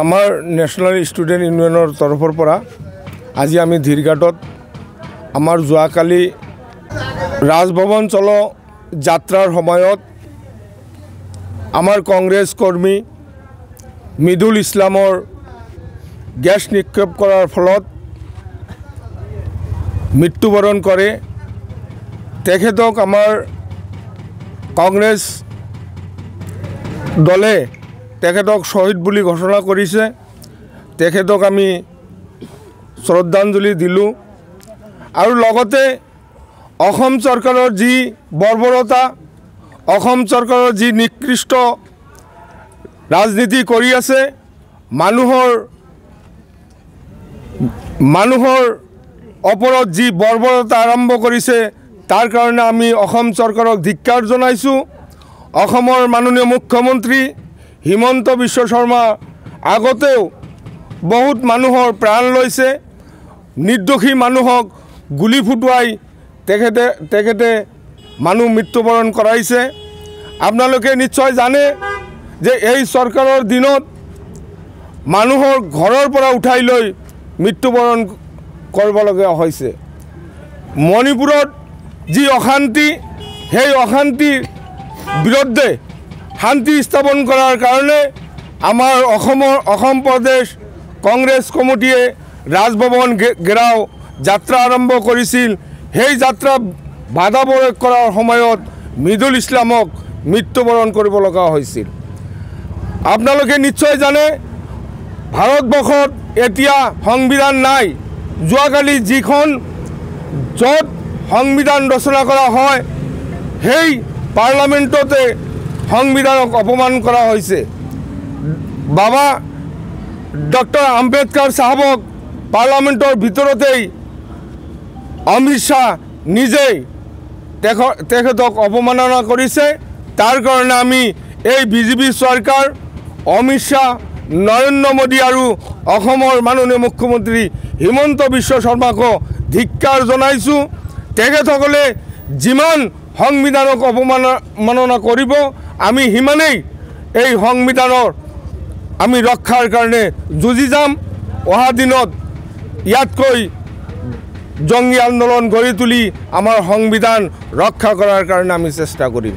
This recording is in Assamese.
আমাৰ ন্যাশনাল ষ্টুডেণ্ট ইউনিয়নৰ তৰফৰ পৰা আজি আমি ধীৰঘাটত আমাৰ যোৱাকালি ৰাজভৱন চলো যাত্ৰাৰ সময়ত আমাৰ কংগ্ৰেছ কৰ্মী মিদুল ইছলামৰ গ্যাস নিক্ষেপ কৰাৰ ফলত মৃত্যুবৰণ কৰে। তেখেতক আমাৰ কংগ্ৰেছ দলে তেখেতক শহীদ বুলি ঘোষণা কৰিছে। তেখেতক আমি শ্ৰদ্ধাঞ্জলি দিলোঁ আৰু লগতে অসম চৰকাৰৰ যি বৰ্বৰতা, অসম চৰকাৰৰ যি নিকৃষ্ট ৰাজনীতি কৰি আছে, মানুহৰ ওপৰত যি বৰ্বৰতা আৰম্ভ কৰিছে, তাৰ কাৰণে আমি অসম চৰকাৰক ধিক্কাৰ জনাইছোঁ। অসমৰ মাননীয় মুখ্যমন্ত্ৰী হিমন্ত বিশ্ব শৰ্মা আগতেও বহুত মানুহৰ প্ৰাণ লৈছে, নিৰ্দোষী মানুহক গুলি ফুটুৱাই তেখেতে মানুহ মৃত্যুবৰণ কৰাইছে। আপোনালোকে নিশ্চয় জানে যে এই চৰকাৰৰ দিনত মানুহৰ ঘৰৰ পৰা উঠাই লৈ মৃত্যুবৰণ কৰিবলগীয়া হৈছে। মণিপুৰত যি অশান্তি, সেই অশান্তিৰ বিৰুদ্ধে শান্তি স্থাপন কৰাৰ কাৰণে আমাৰ অসম প্ৰদেশ কংগ্ৰেছ কমিটিয়ে ৰাজভৱন ঘেৰাও যাত্ৰা আৰম্ভ কৰিছিল। সেই যাত্ৰা বাধা প্ৰয়োগ কৰাৰ সময়ত মিদুল ইছলামক মৃত্যুবৰণ কৰিব লগা হৈছিল। আপোনালোকে নিশ্চয় জানে ভাৰতবৰ্ষত এতিয়া সংবিধান নাই। যোৱাকালি যিখন য'ত সংবিধান ৰচনা কৰা হয়, সেই পাৰ্লামেণ্টতে সংবিধানক অপমান কৰা হৈছে। বাবা ডক্টৰ আম্বেদকাৰ চাহাবক পাৰ্লামেণ্টৰ ভিতৰতেই অমিত শ্বাহ নিজেই তেখেতক অপমাননা কৰিছে। তাৰ কাৰণে আমি এই বিজেপি চৰকাৰ, অমিত শ্বাহ, নৰেন্দ্ৰ মোদী আৰু অসমৰ মাননীয় মুখ্যমন্ত্ৰী হিমন্ত বিশ্ব শৰ্মাকো ধিক্কাৰ জনাইছোঁ। তেখেতসকলে যিমান সংবিধানক অপমাননা কৰিব, আমি সিমানেই এই সংবিধানৰ আমি ৰক্ষাৰ কাৰণে যুঁজি যাম। অহা দিনত ইয়াতকৈ জংগী আন্দোলন গঢ়ি তুলি আমাৰ সংবিধান ৰক্ষা কৰাৰ কাৰণে আমি চেষ্টা কৰিম।